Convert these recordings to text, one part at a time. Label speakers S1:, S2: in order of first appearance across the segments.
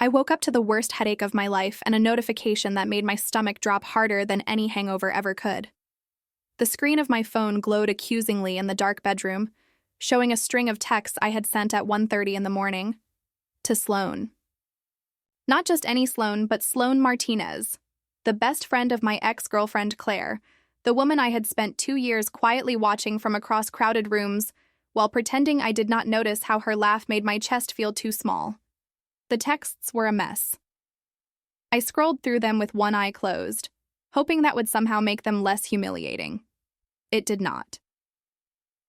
S1: I woke up to the worst headache of my life and a notification that made my stomach drop harder than any hangover ever could. The screen of my phone glowed accusingly in the dark bedroom, showing a string of texts I had sent at 1:30 in the morning. To Sloan. Not just any Sloan, but Sloan Martinez, the best friend of my ex-girlfriend Claire, the woman I had spent 2 years quietly watching from across crowded rooms while pretending I did not notice how her laugh made my chest feel too small. The texts were a mess. I scrolled through them with one eye closed, hoping that would somehow make them less humiliating. It did not.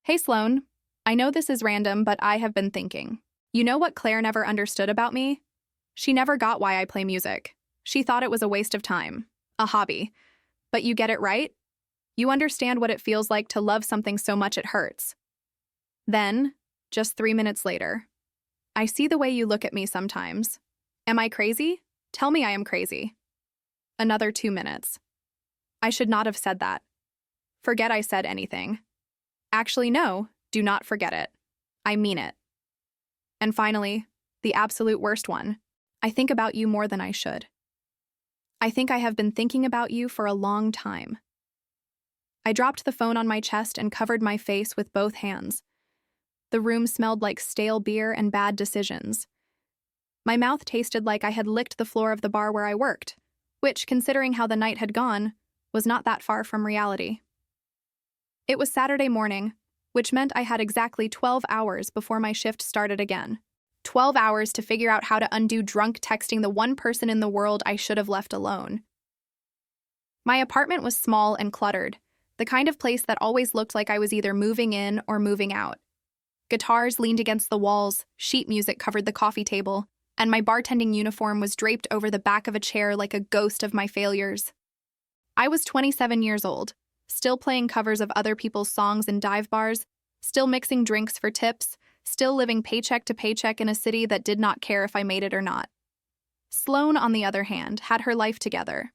S1: Hey Sloan, I know this is random, but I have been thinking. You know what Claire never understood about me? She never got why I play music. She thought it was a waste of time, a hobby. But you get it, right? You understand what it feels like to love something so much it hurts. Then, just 3 minutes later, I see the way you look at me sometimes. Am I crazy? Tell me I am crazy. Another 2 minutes. I should not have said that. Forget I said anything. Actually, no, do not forget it. I mean it. And finally, the absolute worst one. I think about you more than I should. I think I have been thinking about you for a long time. I dropped the phone on my chest and covered my face with both hands. The room smelled like stale beer and bad decisions. My mouth tasted like I had licked the floor of the bar where I worked, which, considering how the night had gone, was not that far from reality. It was Saturday morning, which meant I had exactly 12 hours before my shift started again. 12 hours to figure out how to undo drunk texting the one person in the world I should have left alone. My apartment was small and cluttered, the kind of place that always looked like I was either moving in or moving out. Guitars leaned against the walls, sheet music covered the coffee table, and my bartending uniform was draped over the back of a chair like a ghost of my failures. I was 27 years old, still playing covers of other people's songs in dive bars, still mixing drinks for tips, still living paycheck to paycheck in a city that did not care if I made it or not. Sloan, on the other hand, had her life together.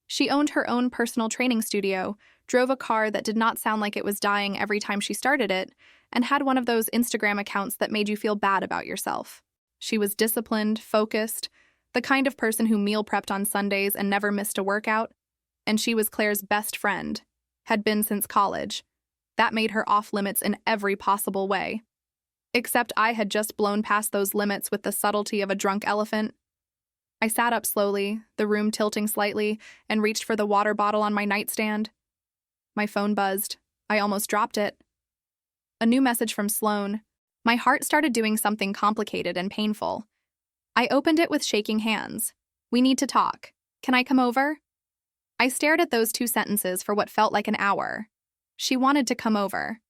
S1: She owned her own personal training studio, drove a car that did not sound like it was dying every time she started it, and had one of those Instagram accounts that made you feel bad about yourself. She was disciplined, focused, the kind of person who meal prepped on Sundays and never missed a workout, and she was Claire's best friend, had been since college. That made her off limits in every possible way. Except I had just blown past those limits with the subtlety of a drunk elephant. I sat up slowly, the room tilting slightly, and reached for the water bottle on my nightstand. My phone buzzed. I almost dropped it. A new message from Sloan. My heart started doing something complicated and painful. I opened it with shaking hands. We need to talk. Can I come over? I stared at those 2 sentences for what felt like an hour. She wanted to come over.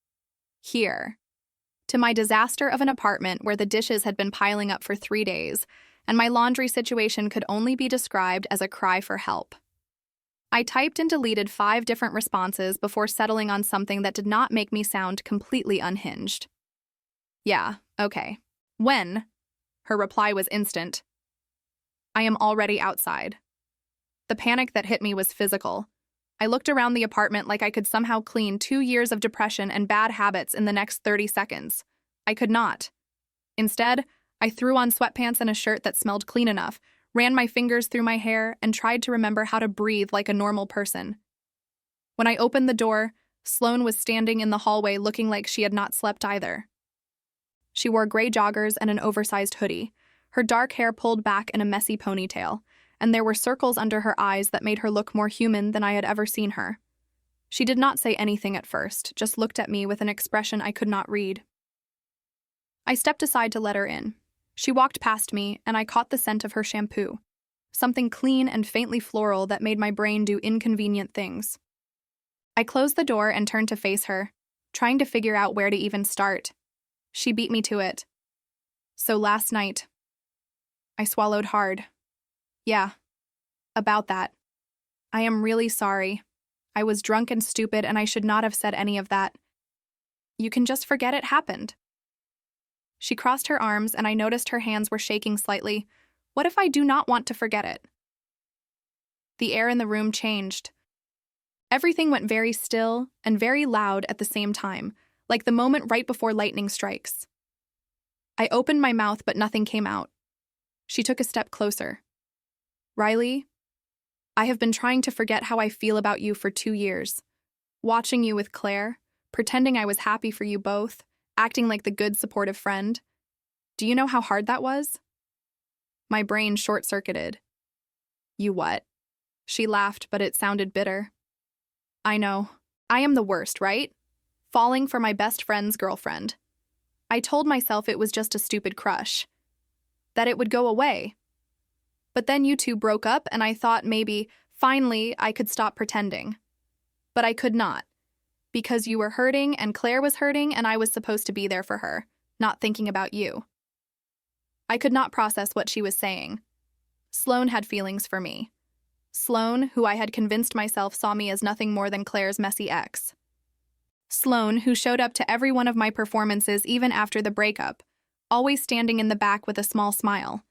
S1: Here. To my disaster of an apartment where the dishes had been piling up for 3 days, and my laundry situation could only be described as a cry for help. I typed and deleted 5 different responses before settling on something that did not make me sound completely unhinged. Yeah, okay. When? Her reply was instant. I am already outside. The panic that hit me was physical. I looked around the apartment like I could somehow clean 2 years of depression and bad habits in the next 30 seconds. I could not. Instead, I threw on sweatpants and a shirt that smelled clean enough, ran my fingers through my hair, and tried to remember how to breathe like a normal person. When I opened the door, Sloan was standing in the hallway looking like she had not slept either. She wore gray joggers and an oversized hoodie, her dark hair pulled back in a messy ponytail, and there were circles under her eyes that made her look more human than I had ever seen her. She did not say anything at first, just looked at me with an expression I could not read. I stepped aside to let her in. She walked past me, and I caught the scent of her shampoo, something clean and faintly floral that made my brain do inconvenient things. I closed the door and turned to face her, trying to figure out where to even start. She beat me to it. So last night, I swallowed hard. Yeah, about that. I am really sorry. I was drunk and stupid, and I should not have said any of that. You can just forget it happened. She crossed her arms, and I noticed her hands were shaking slightly. What if I do not want to forget it? The air in the room changed. Everything went very still and very loud at the same time, like the moment right before lightning strikes. I opened my mouth, but nothing came out. She took a step closer. Riley, I have been trying to forget how I feel about you for 2 years. Watching you with Claire, pretending I was happy for you both, acting like the good, supportive friend. Do you know how hard that was? My brain short-circuited. You what? She laughed, but it sounded bitter. I know. I am the worst, right? Falling for my best friend's girlfriend. I told myself it was just a stupid crush. That it would go away. But then you two broke up and I thought maybe, finally, I could stop pretending. But I could not. Because you were hurting and Claire was hurting and I was supposed to be there for her, not thinking about you. I could not process what she was saying. Sloane had feelings for me. Sloane, who I had convinced myself saw me as nothing more than Claire's messy ex. Sloane, who showed up to every one of my performances even after the breakup, always standing in the back with a small smile.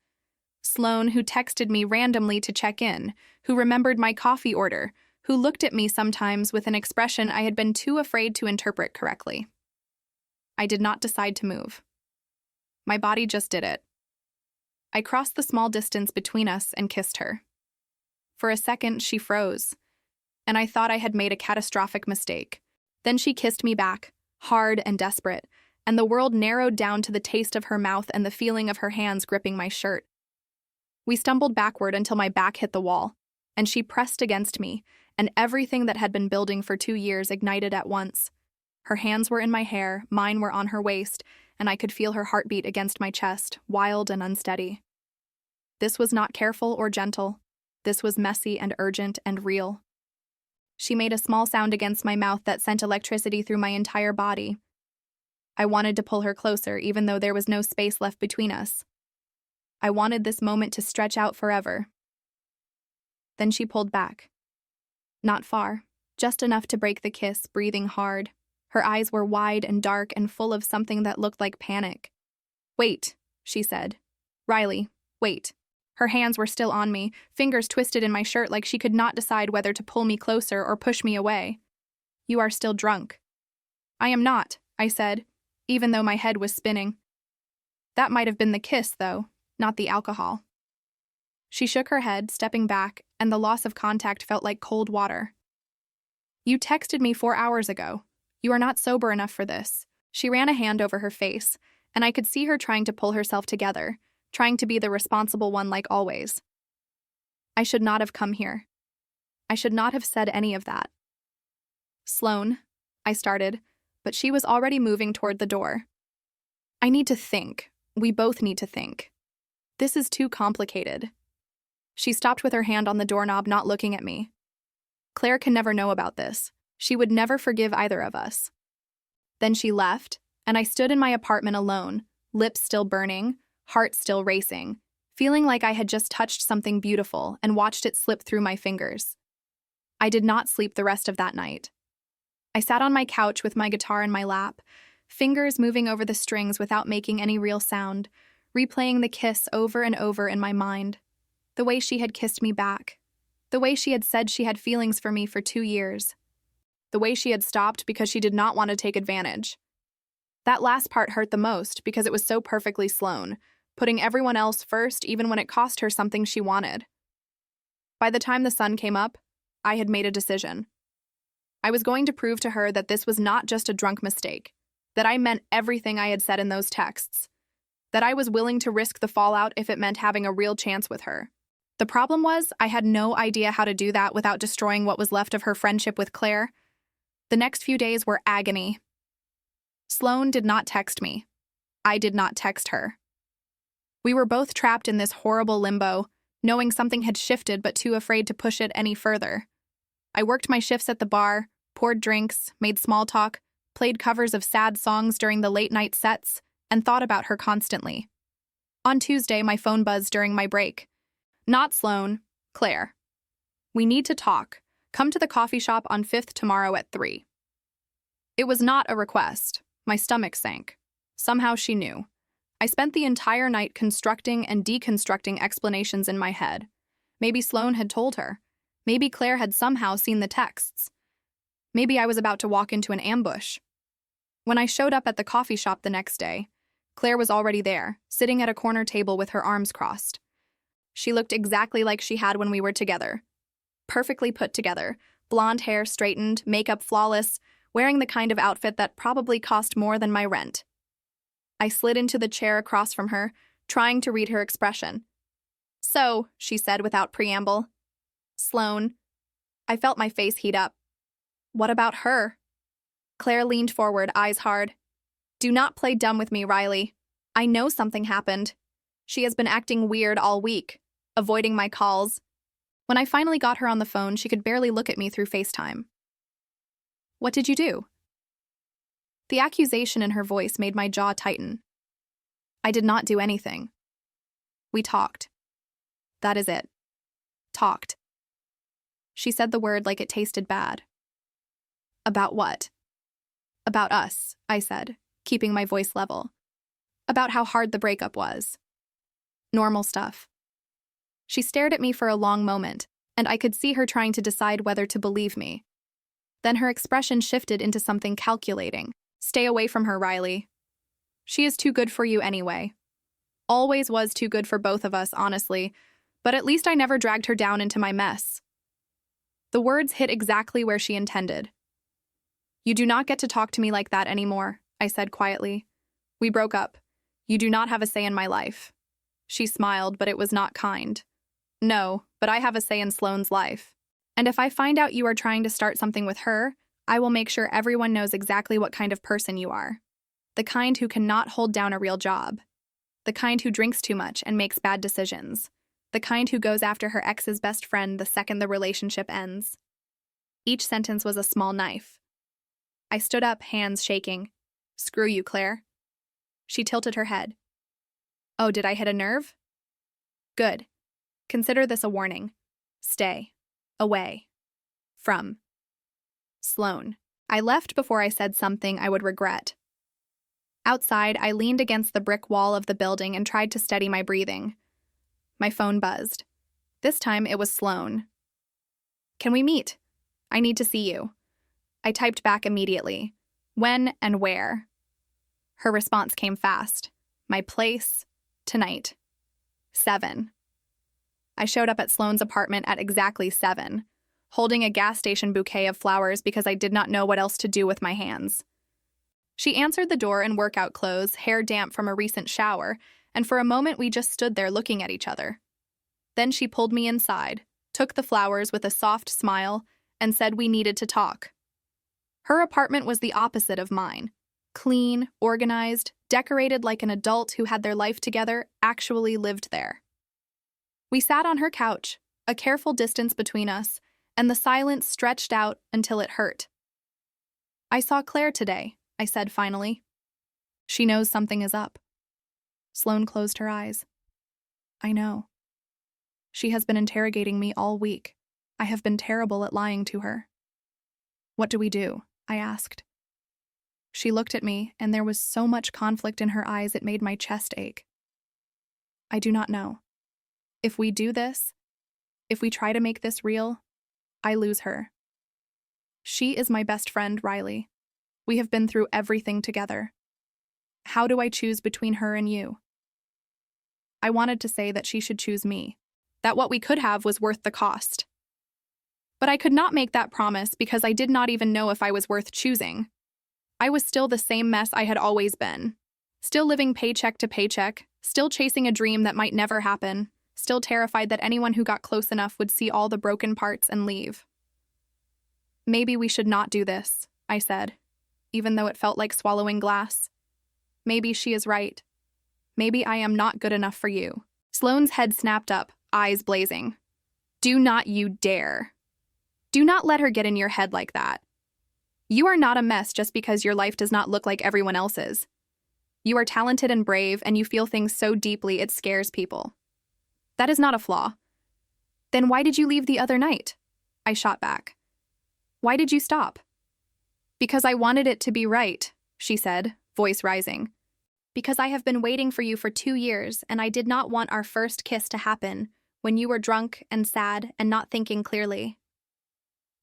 S1: Sloane, who texted me randomly to check in, who remembered my coffee order, who looked at me sometimes with an expression I had been too afraid to interpret correctly. I did not decide to move. My body just did it. I crossed the small distance between us and kissed her. For a second, she froze, and I thought I had made a catastrophic mistake. Then she kissed me back, hard and desperate, and the world narrowed down to the taste of her mouth and the feeling of her hands gripping my shirt. We stumbled backward until my back hit the wall, and she pressed against me, and everything that had been building for 2 years ignited at once. Her hands were in my hair, mine were on her waist, and I could feel her heartbeat against my chest, wild and unsteady. This was not careful or gentle. This was messy and urgent and real. She made a small sound against my mouth that sent electricity through my entire body. I wanted to pull her closer, even though there was no space left between us. I wanted this moment to stretch out forever. Then she pulled back. Not far, just enough to break the kiss, breathing hard. Her eyes were wide and dark and full of something that looked like panic. Wait, she said. Riley, wait. Her hands were still on me, fingers twisted in my shirt like she could not decide whether to pull me closer or push me away. You are still drunk. I am not, I said, even though my head was spinning. That might have been the kiss, though, not the alcohol. She shook her head, stepping back, and the loss of contact felt like cold water. You texted me 4 hours ago. You are not sober enough for this. She ran a hand over her face, and I could see her trying to pull herself together, trying to be the responsible one like always. I should not have come here. I should not have said any of that. Sloane, I started, but she was already moving toward the door. I need to think. We both need to think. This is too complicated. She stopped with her hand on the doorknob, not looking at me. Claire can never know about this. She would never forgive either of us. Then she left, and I stood in my apartment alone, lips still burning, heart still racing, feeling like I had just touched something beautiful and watched it slip through my fingers. I did not sleep the rest of that night. I sat on my couch with my guitar in my lap, fingers moving over the strings without making any real sound, replaying the kiss over and over in my mind. The way she had kissed me back. The way she had said she had feelings for me for 2 years. The way she had stopped because she did not want to take advantage. That last part hurt the most because it was so perfectly Sloane, putting everyone else first even when it cost her something she wanted. By the time the sun came up, I had made a decision. I was going to prove to her that this was not just a drunk mistake, that I meant everything I had said in those texts, that I was willing to risk the fallout if it meant having a real chance with her. The problem was, I had no idea how to do that without destroying what was left of her friendship with Claire. The next few days were agony. Sloane did not text me. I did not text her. We were both trapped in this horrible limbo, knowing something had shifted but too afraid to push it any further. I worked my shifts at the bar, poured drinks, made small talk, played covers of sad songs during the late-night sets, and thought about her constantly. On Tuesday, my phone buzzed during my break. Not Sloane, Claire. We need to talk. Come to the coffee shop on 5th tomorrow at 3. It was not a request. My stomach sank. Somehow she knew. I spent the entire night constructing and deconstructing explanations in my head. Maybe Sloane had told her. Maybe Claire had somehow seen the texts. Maybe I was about to walk into an ambush. When I showed up at the coffee shop the next day, Claire was already there, sitting at a corner table with her arms crossed. She looked exactly like she had when we were together. Perfectly put together, blonde hair straightened, makeup flawless, wearing the kind of outfit that probably cost more than my rent. I slid into the chair across from her, trying to read her expression. "So," she said without preamble. "Sloane." I felt my face heat up. "What about her?" Claire leaned forward, eyes hard. "Do not play dumb with me, Riley. I know something happened. She has been acting weird all week, avoiding my calls. When I finally got her on the phone, she could barely look at me through FaceTime." "What did you do?" The accusation in her voice made my jaw tighten. "I did not do anything. We talked. That is it. Talked." She said the word like it tasted bad. "About what?" "About us," I said, keeping my voice level. "About how hard the breakup was. Normal stuff." She stared at me for a long moment, and I could see her trying to decide whether to believe me. Then her expression shifted into something calculating. "Stay away from her, Riley. She is too good for you anyway. Always was too good for both of us, honestly, but at least I never dragged her down into my mess." The words hit exactly where she intended. "You do not get to talk to me like that anymore," I said quietly. "We broke up. You do not have a say in my life." She smiled, but it was not kind. "No, but I have a say in Sloane's life. And if I find out you are trying to start something with her, I will make sure everyone knows exactly what kind of person you are. The kind who cannot hold down a real job. The kind who drinks too much and makes bad decisions. The kind who goes after her ex's best friend the second the relationship ends." Each sentence was a small knife. I stood up, hands shaking. "Screw you, Claire." She tilted her head. "Oh, did I hit a nerve?" "Good. Consider this a warning. Stay. Away. From. Sloane." I left before I said something I would regret. Outside, I leaned against the brick wall of the building and tried to steady my breathing. My phone buzzed. This time it was Sloane. "Can we meet? I need to see you." I typed back immediately. "When and where?" Her response came fast. "My place. Tonight. 7. I showed up at Sloane's apartment at exactly 7, holding a gas station bouquet of flowers because I did not know what else to do with my hands. She answered the door in workout clothes, hair damp from a recent shower, and for a moment we just stood there looking at each other. Then she pulled me inside, took the flowers with a soft smile, and said we needed to talk. Her apartment was the opposite of mine. Clean, organized, decorated like an adult who had their life together, actually lived there. We sat on her couch, a careful distance between us, and the silence stretched out until it hurt. "I saw Claire today," I said finally. "She knows something is up." Sloane closed her eyes. "I know. She has been interrogating me all week. I have been terrible at lying to her." "What do we do?" I asked. She looked at me, and there was so much conflict in her eyes it made my chest ache. "I do not know. If we do this, if we try to make this real, I lose her. She is my best friend, Riley. We have been through everything together. How do I choose between her and you?" I wanted to say that she should choose me, that what we could have was worth the cost. But I could not make that promise because I did not even know if I was worth choosing. I was still the same mess I had always been. Still living paycheck to paycheck, still chasing a dream that might never happen, still terrified that anyone who got close enough would see all the broken parts and leave. "Maybe we should not do this," I said, even though it felt like swallowing glass. "Maybe she is right. Maybe I am not good enough for you." Sloane's head snapped up, eyes blazing. "Do not you dare. Do not let her get in your head like that. You are not a mess just because your life does not look like everyone else's. You are talented and brave, and you feel things so deeply it scares people. That is not a flaw. Then why did you leave the other night?" I shot back. "Why did you stop?" "Because I wanted it to be right," she said, voice rising. "Because I have been waiting for you for 2 years, and I did not want our first kiss to happen when you were drunk and sad and not thinking clearly.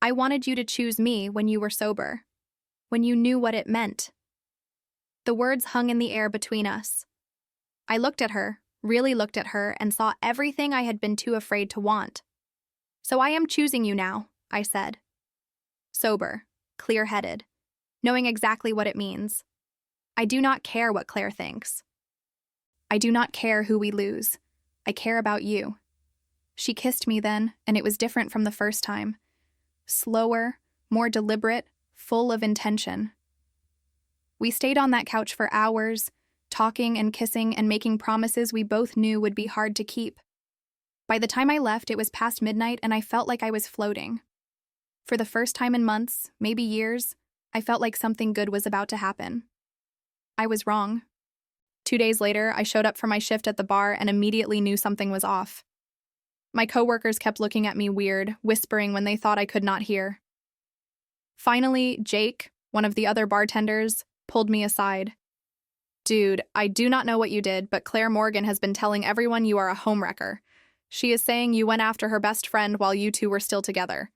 S1: I wanted you to choose me when you were sober, when you knew what it meant." The words hung in the air between us. I looked at her, really looked at her, and saw everything I had been too afraid to want. "So I am choosing you now," I said. Sober, clear-headed, knowing exactly what it means. I do not care what Claire thinks. I do not care who we lose. I care about you. She kissed me then, and it was different from the first time. Slower, more deliberate, full of intention. We stayed on that couch for hours, talking and kissing and making promises we both knew would be hard to keep. By the time I left, it was past midnight, and I felt like I was floating. For the first time in months, maybe years, I felt like something good was about to happen. I was wrong. 2 days later, I showed up for my shift at the bar and immediately knew something was off. My coworkers kept looking at me weird, whispering when they thought I could not hear. Finally, Jake, one of the other bartenders, pulled me aside. "Dude, I do not know what you did, but Claire Morgan has been telling everyone you are a homewrecker. She is saying you went after her best friend while you two were still together.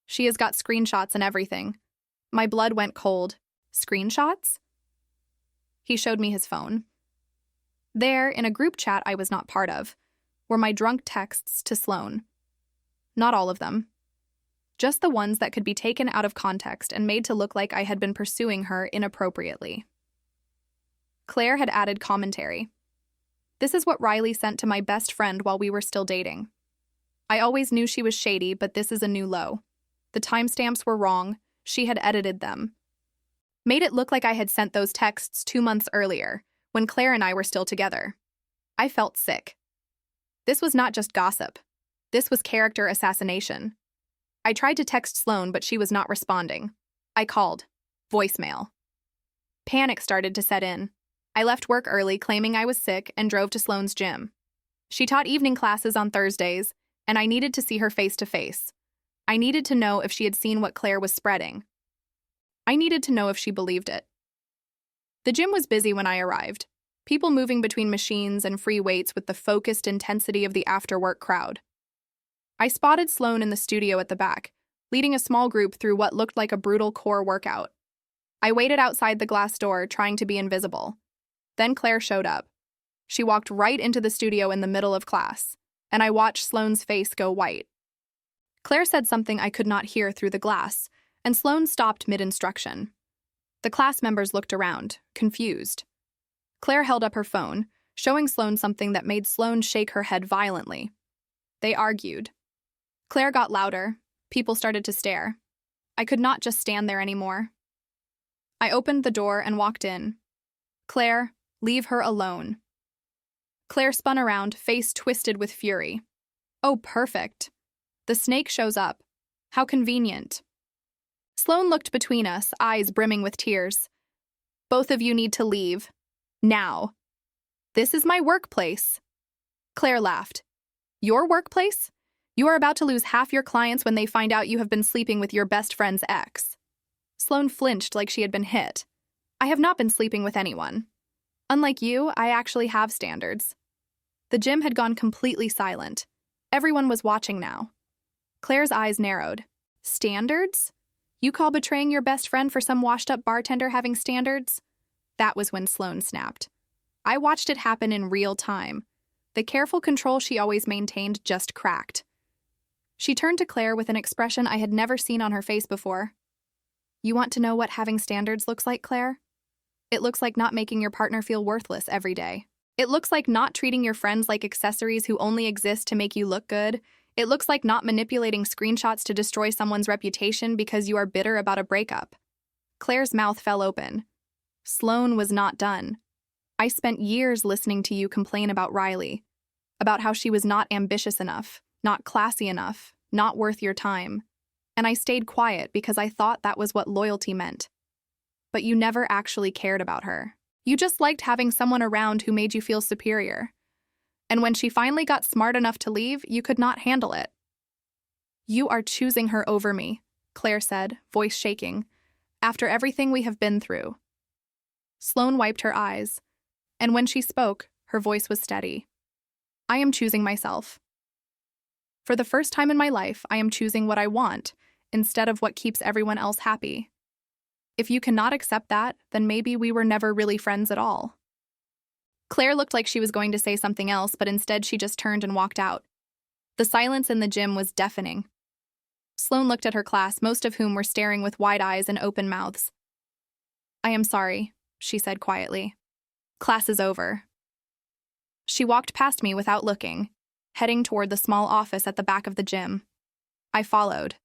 S1: She has got screenshots and everything." My blood went cold. Screenshots? He showed me his phone. There, in a group chat I was not part of, were my drunk texts to Sloane. Not all of them. Just the ones that could be taken out of context and made to look like I had been pursuing her inappropriately. Claire had added commentary. "This is what Riley sent to my best friend while we were still dating. I always knew she was shady, but this is a new low. The timestamps were wrong. She had edited them. Made it look like I had sent those texts 2 months earlier, when Claire and I were still together. I felt sick. This was not just gossip. This was character assassination. I tried to text Sloane, but she was not responding. I called. Voicemail. Panic started to set in. I left work early, claiming I was sick, and drove to Sloane's gym. She taught evening classes on Thursdays, and I needed to see her face to face. I needed to know if she had seen what Claire was spreading. I needed to know if she believed it. The gym was busy when I arrived, people moving between machines and free weights with the focused intensity of the after-work crowd. I spotted Sloane in the studio at the back, leading a small group through what looked like a brutal core workout. I waited outside the glass door, trying to be invisible. Then Claire showed up. She walked right into the studio in the middle of class, and I watched Sloane's face go white. Claire said something I could not hear through the glass, and Sloane stopped mid-instruction. The class members looked around, confused. Claire held up her phone, showing Sloane something that made Sloane shake her head violently. They argued. Claire got louder. People started to stare. I could not just stand there anymore. I opened the door and walked in. "Claire, leave her alone." Claire spun around, face twisted with fury. "Oh, perfect. The snake shows up. How convenient." Sloane looked between us, eyes brimming with tears. "Both of you need to leave. Now. This is my workplace." Claire laughed. "Your workplace? You are about to lose half your clients when they find out you have been sleeping with your best friend's ex." Sloane flinched like she had been hit. "I have not been sleeping with anyone. Unlike you, I actually have standards." The gym had gone completely silent. Everyone was watching now. Claire's eyes narrowed. "Standards? You call betraying your best friend for some washed-up bartender having standards?" That was when Sloane snapped. I watched it happen in real time. The careful control she always maintained just cracked. She turned to Claire with an expression I had never seen on her face before. "You want to know what having standards looks like, Claire? It looks like not making your partner feel worthless every day. It looks like not treating your friends like accessories who only exist to make you look good. It looks like not manipulating screenshots to destroy someone's reputation because you are bitter about a breakup." Claire's mouth fell open. Sloane was not done. "I spent years listening to you complain about Riley, about how she was not ambitious enough, not classy enough, not worth your time. And I stayed quiet because I thought that was what loyalty meant. But you never actually cared about her. You just liked having someone around who made you feel superior. And when she finally got smart enough to leave, you could not handle it." "You are choosing her over me," Claire said, voice shaking, "after everything we have been through." Sloane wiped her eyes, and when she spoke, her voice was steady. "I am choosing myself. For the first time in my life, I am choosing what I want, instead of what keeps everyone else happy. If you cannot accept that, then maybe we were never really friends at all." Claire looked like she was going to say something else, but instead she just turned and walked out. The silence in the gym was deafening. Sloane looked at her class, most of whom were staring with wide eyes and open mouths. "I am sorry," she said quietly. "Class is over." She walked past me without looking, heading toward the small office at the back of the gym. I followed.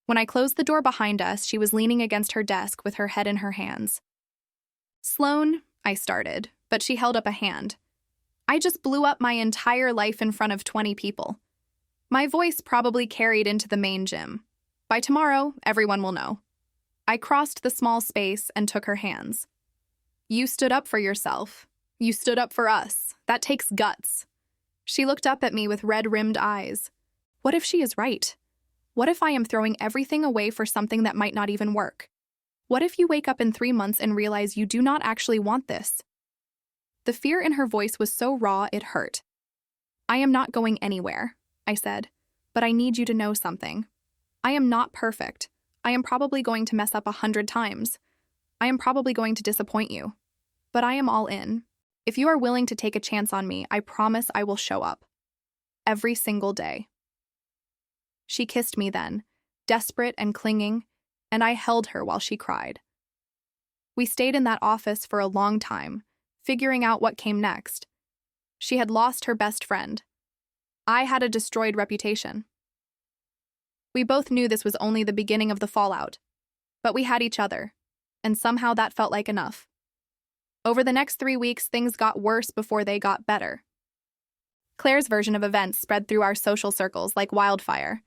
S1: When I closed the door behind us, she was leaning against her desk with her head in her hands. "Sloane," I started, but she held up a hand. "I just blew up my entire life in front of 20 people. My voice probably carried into the main gym. By tomorrow, everyone will know." I crossed the small space and took her hands. "You stood up for yourself. You stood up for us. That takes guts." She looked up at me with red-rimmed eyes. What if she is right? What if I am throwing everything away for something that might not even work? What if you wake up in 3 months and realize you do not actually want this? The fear in her voice was so raw it hurt. "I am not going anywhere," I said, "but I need you to know something. I am not perfect. I am probably going to mess up 100 times. I am probably going to disappoint you. But I am all in. If you are willing to take a chance on me, I promise I will show up. Every single day." She kissed me then, desperate and clinging, and I held her while she cried. We stayed in that office for a long time, figuring out what came next. She had lost her best friend. I had a destroyed reputation. We both knew this was only the beginning of the fallout, but we had each other, and somehow that felt like enough. Over the next 3 weeks, things got worse before they got better. Claire's version of events spread through our social circles like wildfire.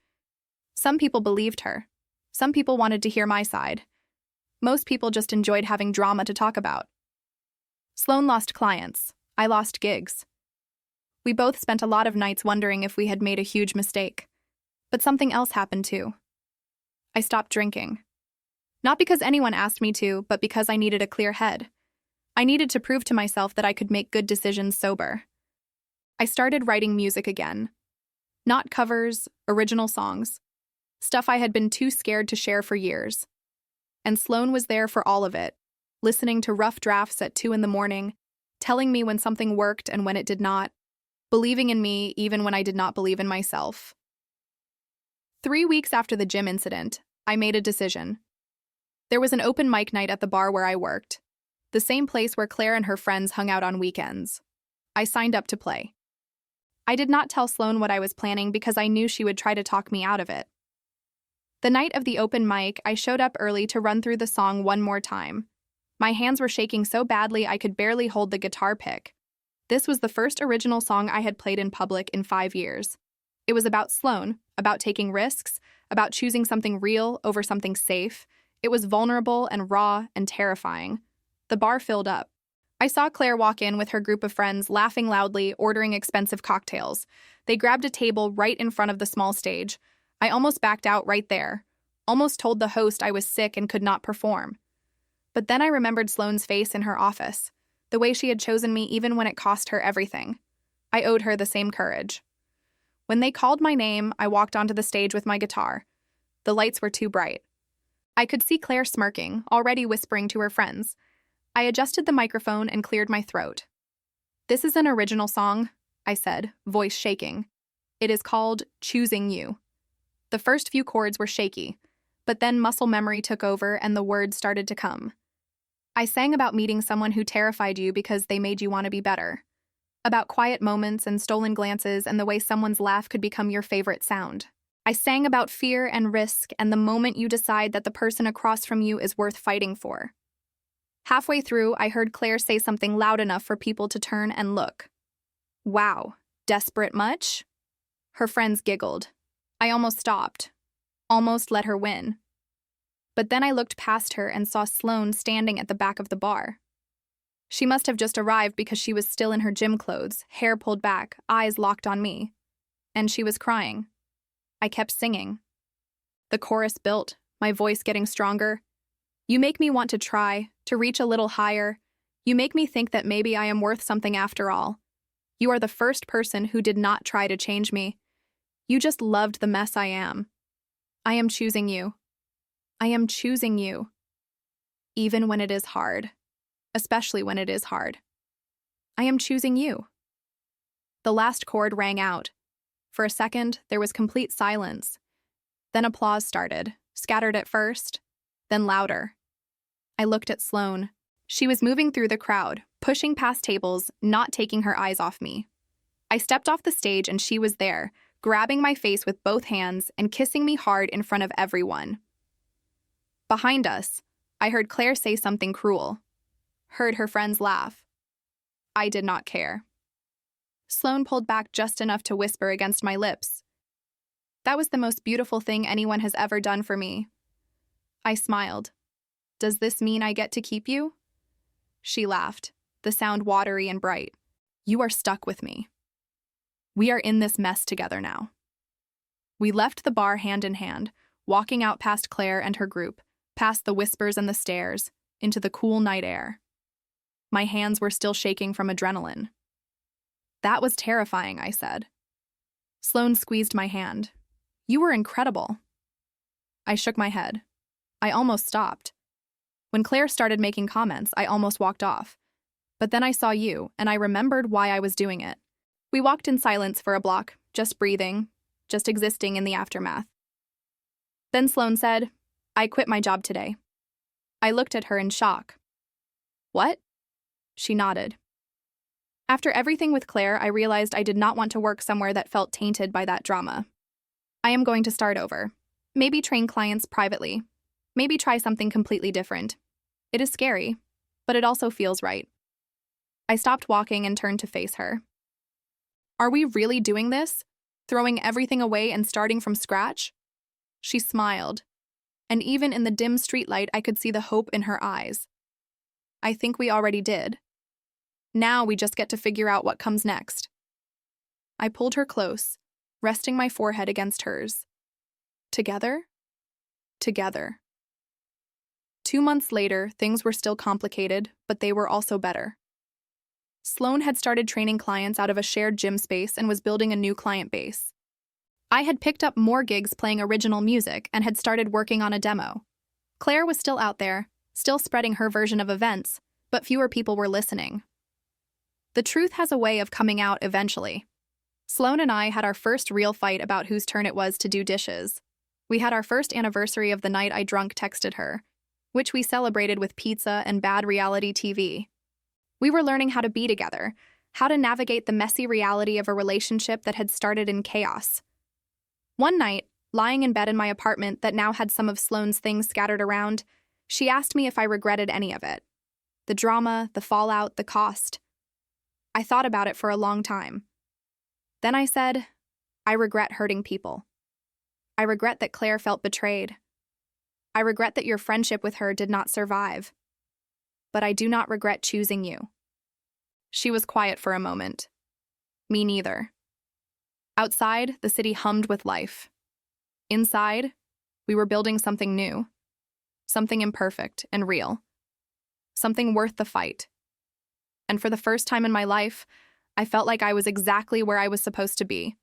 S1: Some people believed her. Some people wanted to hear my side. Most people just enjoyed having drama to talk about. Sloane lost clients. I lost gigs. We both spent a lot of nights wondering if we had made a huge mistake. But something else happened too. I stopped drinking. Not because anyone asked me to, but because I needed a clear head. I needed to prove to myself that I could make good decisions sober. I started writing music again. Not covers, original songs. Stuff I had been too scared to share for years. And Sloane was there for all of it, listening to rough drafts at 2 a.m, telling me when something worked and when it did not, believing in me even when I did not believe in myself. 3 weeks after the gym incident, I made a decision. There was an open mic night at the bar where I worked, the same place where Claire and her friends hung out on weekends. I signed up to play. I did not tell Sloane what I was planning because I knew she would try to talk me out of it. The night of the open mic, I showed up early to run through the song one more time. My hands were shaking so badly I could barely hold the guitar pick. This was the first original song I had played in public in 5 years. It was about Sloane, about taking risks, about choosing something real over something safe. It was vulnerable and raw and terrifying. The bar filled up. I saw Claire walk in with her group of friends, laughing loudly, ordering expensive cocktails. They grabbed a table right in front of the small stage. I almost backed out right there, almost told the host I was sick and could not perform. But then I remembered Sloane's face in her office, the way she had chosen me even when it cost her everything. I owed her the same courage. When they called my name, I walked onto the stage with my guitar. The lights were too bright. I could see Claire smirking, already whispering to her friends. I adjusted the microphone and cleared my throat. "This is an original song," I said, voice shaking. "It is called Choosing You." The first few chords were shaky, but then muscle memory took over and the words started to come. I sang about meeting someone who terrified you because they made you want to be better. About quiet moments and stolen glances and the way someone's laugh could become your favorite sound. I sang about fear and risk and the moment you decide that the person across from you is worth fighting for. Halfway through, I heard Claire say something loud enough for people to turn and look. "Wow, desperate much?" Her friends giggled. I almost stopped, almost let her win. But then I looked past her and saw Sloane standing at the back of the bar. She must have just arrived because she was still in her gym clothes, hair pulled back, eyes locked on me. And she was crying. I kept singing. The chorus built, my voice getting stronger. "You make me want to try, to reach a little higher. You make me think that maybe I am worth something after all. You are the first person who did not try to change me. You just loved the mess I am. I am choosing you. I am choosing you. Even when it is hard. Especially when it is hard." I am choosing you. The last chord rang out. For a second, there was complete silence. Then applause started, scattered at first, then louder. I looked at Sloane. She was moving through the crowd, pushing past tables, not taking her eyes off me. I stepped off the stage and she was there, grabbing my face with both hands and kissing me hard in front of everyone. Behind us, I heard Claire say something cruel. Heard her friends laugh. I did not care. Sloane pulled back just enough to whisper against my lips. That was the most beautiful thing anyone has ever done for me. I smiled. Does this mean I get to keep you? She laughed, the sound watery and bright. You are stuck with me. We are in this mess together now. We left the bar hand in hand, walking out past Claire and her group, past the whispers and the stares, into the cool night air. My hands were still shaking from adrenaline. That was terrifying, I said. Sloane squeezed my hand. You were incredible. I shook my head. I almost stopped. When Claire started making comments, I almost walked off. But then I saw you, and I remembered why I was doing it. We walked in silence for a block, just breathing, just existing in the aftermath. Then Sloane said, I quit my job today. I looked at her in shock. What? She nodded. After everything with Claire, I realized I did not want to work somewhere that felt tainted by that drama. I am going to start over. Maybe train clients privately. Maybe try something completely different. It is scary, but it also feels right. I stopped walking and turned to face her. Are we really doing this? Throwing everything away and starting from scratch? She smiled, and even in the dim streetlight I could see the hope in her eyes. I think we already did. Now we just get to figure out what comes next. I pulled her close, resting my forehead against hers. Together? Together. 2 months later, things were still complicated, but they were also better. Sloane had started training clients out of a shared gym space and was building a new client base. I had picked up more gigs playing original music and had started working on a demo. Claire was still out there, still spreading her version of events, but fewer people were listening. The truth has a way of coming out eventually. Sloane and I had our first real fight about whose turn it was to do dishes. We had our first anniversary of the night I drunk texted her, which we celebrated with pizza and bad reality TV. We were learning how to be together, how to navigate the messy reality of a relationship that had started in chaos. One night, lying in bed in my apartment that now had some of Sloane's things scattered around, she asked me if I regretted any of it. The drama, the fallout, the cost. I thought about it for a long time. Then I said, I regret hurting people. I regret that Claire felt betrayed. I regret that your friendship with her did not survive. But I do not regret choosing you. She was quiet for a moment. Me neither. Outside, the city hummed with life. Inside, we were building something new. Something imperfect and real. Something worth the fight. And for the first time in my life, I felt like I was exactly where I was supposed to be.